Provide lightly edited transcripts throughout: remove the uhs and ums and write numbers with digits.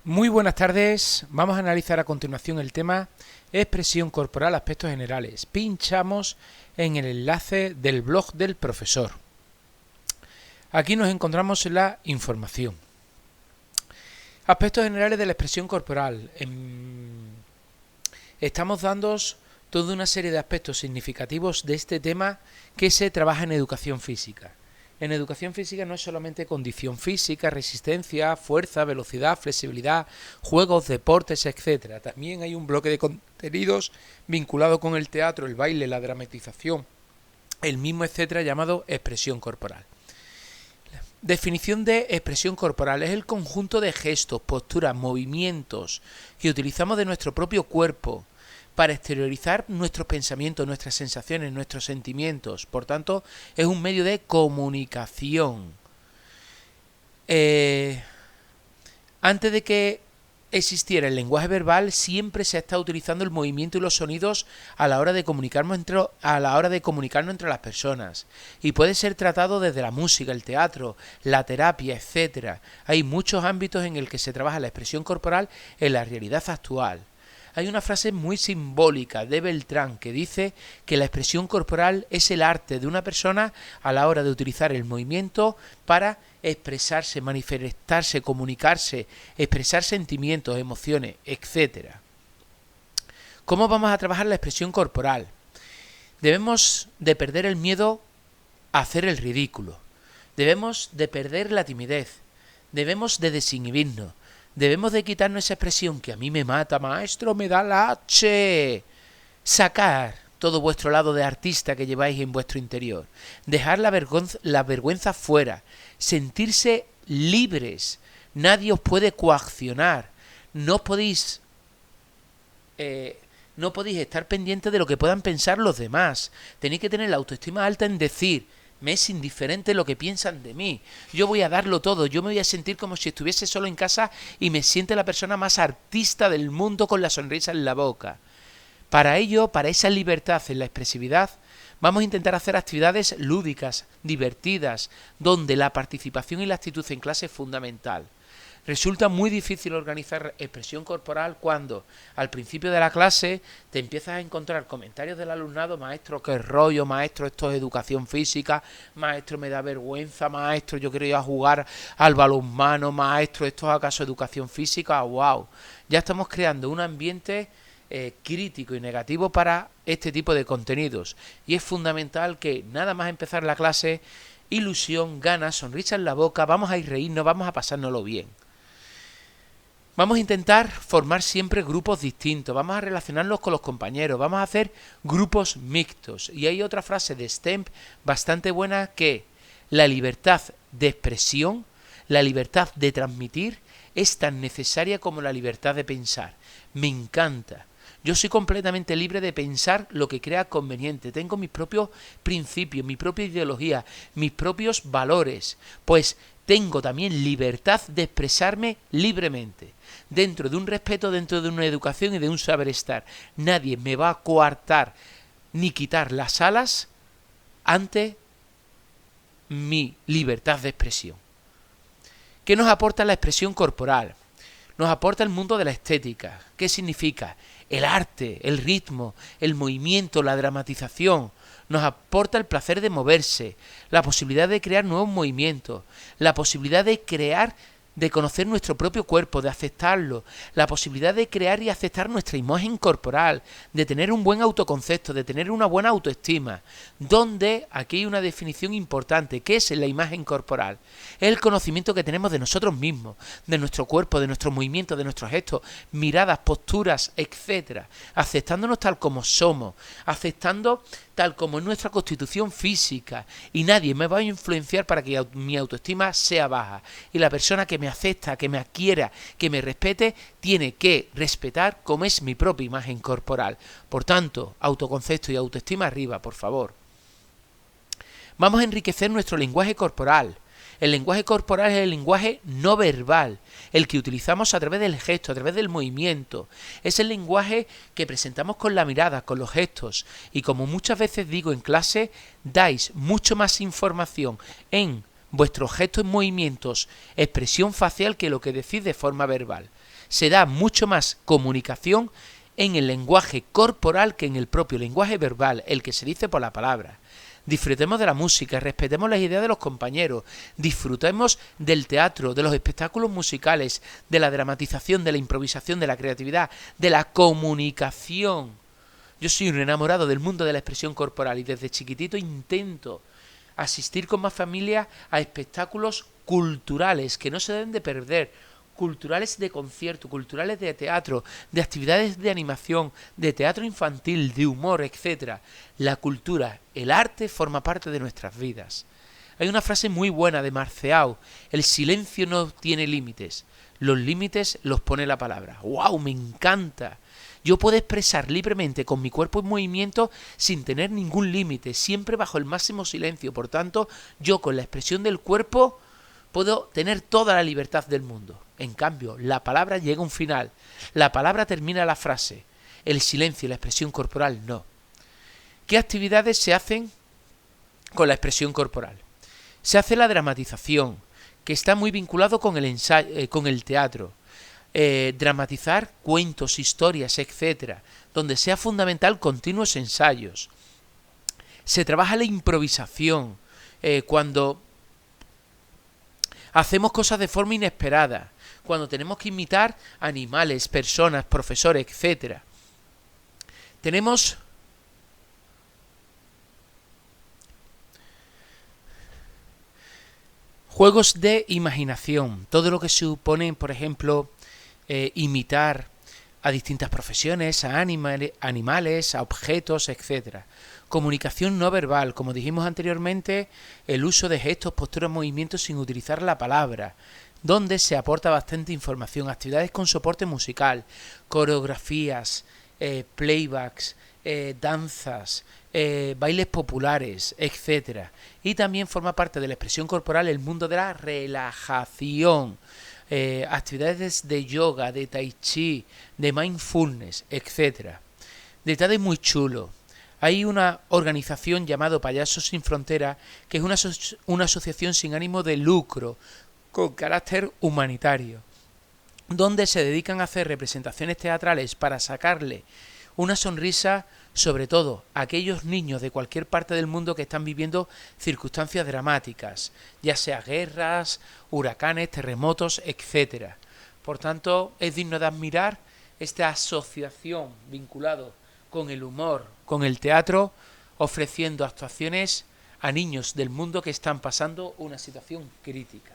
Muy buenas tardes, vamos a analizar a continuación el tema expresión corporal, aspectos generales. Pinchamos en el enlace del blog del profesor. Aquí nos encontramos la información. Aspectos generales de la expresión corporal. Estamos dando toda una serie de aspectos significativos de este tema que se trabaja en educación física. En educación física no es solamente condición física, resistencia, fuerza, velocidad, flexibilidad, juegos, deportes, etc. También hay un bloque de contenidos vinculado con el teatro, el baile, la dramatización, el mismo, etcétera, llamado expresión corporal. Definición de expresión corporal: es el conjunto de gestos, posturas, movimientos que utilizamos de nuestro propio cuerpo para exteriorizar nuestros pensamientos, nuestras sensaciones, nuestros sentimientos. Por tanto, es un medio de comunicación. Antes de que existiera el lenguaje verbal, siempre se ha estado utilizando el movimiento y los sonidos a la hora de comunicarnos entre las personas. Y puede ser tratado desde la música, el teatro, la terapia, etc. Hay muchos ámbitos en el que se trabaja la expresión corporal en la realidad actual. Hay una frase muy simbólica de Beltrán que dice que la expresión corporal es el arte de una persona a la hora de utilizar el movimiento para expresarse, manifestarse, comunicarse, expresar sentimientos, emociones, etc. ¿Cómo vamos a trabajar la expresión corporal? Debemos de perder el miedo a hacer el ridículo. Debemos de perder la timidez. Debemos de desinhibirnos. Debemos de quitarnos esa expresión que a mí me mata, maestro, me da la H. Sacar todo vuestro lado de artista que lleváis en vuestro interior. Dejar la vergüenza fuera. Sentirse libres. Nadie os puede coaccionar. No podéis estar pendientes de lo que puedan pensar los demás. Tenéis que tener la autoestima alta en decir: me es indiferente lo que piensan de mí. Yo voy a darlo todo. Yo me voy a sentir como si estuviese solo en casa y me siente la persona más artista del mundo con la sonrisa en la boca. Para ello, para esa libertad en la expresividad, vamos a intentar hacer actividades lúdicas, divertidas, donde la participación y la actitud en clase es fundamental. Resulta muy difícil organizar expresión corporal cuando al principio de la clase te empiezas a encontrar comentarios del alumnado: maestro, qué rollo, maestro, esto es educación física, maestro, me da vergüenza, maestro, yo quiero ir a jugar al balonmano, maestro, esto es acaso educación física. ¡Wow! Ya estamos creando un ambiente crítico y negativo para este tipo de contenidos, y es fundamental que nada más empezar la clase, ilusión, ganas, sonrisa en la boca, vamos a ir reírnos, vamos a pasárnoslo bien. Vamos a intentar formar siempre grupos distintos, vamos a relacionarnos con los compañeros, vamos a hacer grupos mixtos. Y hay otra frase de Stemp bastante buena que: la libertad de expresión, la libertad de transmitir es tan necesaria como la libertad de pensar. Me encanta. Yo soy completamente libre de pensar lo que crea conveniente. Tengo mis propios principios, mi propia ideología, mis propios valores. Pues tengo también libertad de expresarme libremente, dentro de un respeto, dentro de una educación y de un saber estar. Nadie me va a coartar ni quitar las alas ante mi libertad de expresión. ¿Qué nos aporta la expresión corporal? Nos aporta el mundo de la estética. ¿Qué significa? El arte, el ritmo, el movimiento, la dramatización. Nos aporta el placer de moverse, la posibilidad de crear nuevos movimientos, la posibilidad de crear, de conocer nuestro propio cuerpo, de aceptarlo, la posibilidad de crear y aceptar nuestra imagen corporal, de tener un buen autoconcepto, de tener una buena autoestima, donde aquí hay una definición importante. ¿Qué es la imagen corporal? Es el conocimiento que tenemos de nosotros mismos, de nuestro cuerpo, de nuestros movimientos, de nuestros gestos, miradas, posturas, etc. Aceptándonos tal como somos, aceptando tal como es nuestra constitución física, y nadie me va a influenciar para que mi autoestima sea baja. Y la persona que me acepta, que me quiera, que me respete, tiene que respetar cómo es mi propia imagen corporal. Por tanto, autoconcepto y autoestima arriba, por favor. Vamos a enriquecer nuestro lenguaje corporal. El lenguaje corporal es el lenguaje no verbal, el que utilizamos a través del gesto, a través del movimiento. Es el lenguaje que presentamos con la mirada, con los gestos. Y como muchas veces digo en clase, dais mucho más información en vuestros gestos y movimientos, expresión facial, que lo que decís de forma verbal. se da mucho más comunicación en el lenguaje corporal que en el propio lenguaje verbal, el que se dice por la palabra. Disfrutemos de la música, respetemos las ideas de los compañeros, disfrutemos del teatro, de los espectáculos musicales, de la dramatización, de la improvisación, de la creatividad, de la comunicación. Yo soy un enamorado del mundo de la expresión corporal y desde chiquitito intento asistir con más familia a espectáculos culturales que no se deben de perder, culturales de concierto, culturales de teatro, de actividades de animación, de teatro infantil, de humor, etc. La cultura, el arte forma parte de nuestras vidas. Hay una frase muy buena de Marceau: el silencio no tiene límites, los límites los pone la palabra. ¡Wow! Me encanta. Yo puedo expresar libremente con mi cuerpo en movimiento sin tener ningún límite, siempre bajo el máximo silencio. Por tanto, yo con la expresión del cuerpo puedo tener toda la libertad del mundo. En cambio, la palabra llega a un final. La palabra termina la frase. El silencio y la expresión corporal no. ¿Qué actividades se hacen con la expresión corporal? Se hace la dramatización, que está muy vinculado con el ensayo, con el teatro. Dramatizar cuentos, historias, etc., donde sea fundamental continuos ensayos. Se trabaja la improvisación, cuando hacemos cosas de forma inesperada, cuando tenemos que imitar animales, personas, profesores, etc. Tenemos juegos de imaginación, todo lo que supone, por ejemplo, imitar a distintas profesiones, a animales, a objetos, etc. Comunicación no verbal, como dijimos anteriormente, el uso de gestos, posturas, movimientos sin utilizar la palabra, donde se aporta bastante información. Actividades con soporte musical, coreografías, playbacks, danzas, bailes populares, etc. Y también forma parte de la expresión corporal el mundo de la relajación. Actividades de yoga, de tai chi, de mindfulness, etc. Detalle muy chulo. Hay una organización llamada Payasos Sin Frontera, que es una asociación sin ánimo de lucro, con carácter humanitario, donde se dedican a hacer representaciones teatrales para sacarle una sonrisa, sobre todo a aquellos niños de cualquier parte del mundo que están viviendo circunstancias dramáticas, ya sea guerras, huracanes, terremotos, etc. Por tanto, es digno de admirar esta asociación vinculada con el humor, con el teatro, ofreciendo actuaciones a niños del mundo que están pasando una situación crítica.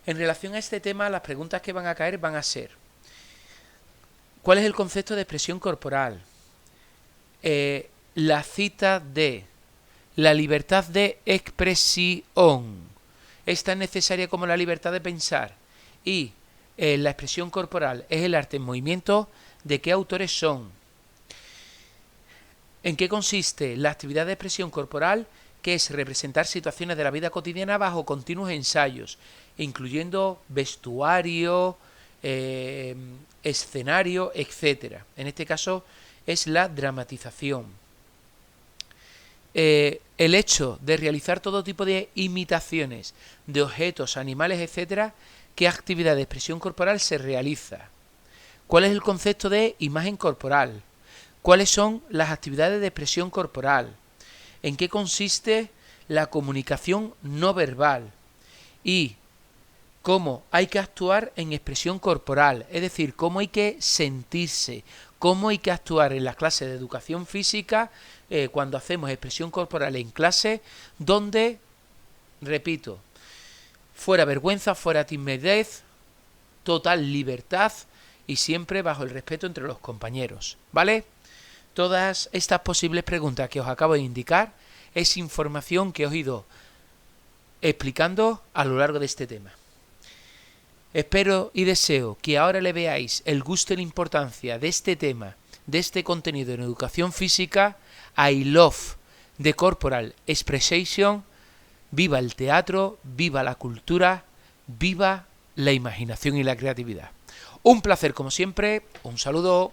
En relación a este tema, las preguntas que van a caer van a ser: ¿cuál es el concepto de expresión corporal? La cita de la libertad de expresión es tan necesaria como la libertad de pensar. Y la expresión corporal es el arte en movimiento. ¿De qué autores son? ¿En qué consiste la actividad de expresión corporal? Que es representar situaciones de la vida cotidiana bajo continuos ensayos, incluyendo vestuario, escenario, etc. En este caso es la dramatización. El hecho de realizar todo tipo de imitaciones de objetos, animales, etc. ¿Qué actividad de expresión corporal se realiza? ¿Cuál es el concepto de imagen corporal? ¿Cuáles son las actividades de expresión corporal? ¿En qué consiste la comunicación no verbal? Y cómo hay que actuar en expresión corporal, es decir, cómo hay que sentirse, cómo hay que actuar en las clases de educación física cuando hacemos expresión corporal en clase, donde, repito, fuera vergüenza, fuera timidez, total libertad y siempre bajo el respeto entre los compañeros, ¿vale? Todas estas posibles preguntas que os acabo de indicar es información que os he ido explicando a lo largo de este tema. Espero y deseo que ahora le veáis el gusto y la importancia de este tema, de este contenido en educación física. I love the corporal expression. Viva el teatro, viva la cultura, viva la imaginación y la creatividad. Un placer como siempre, un saludo.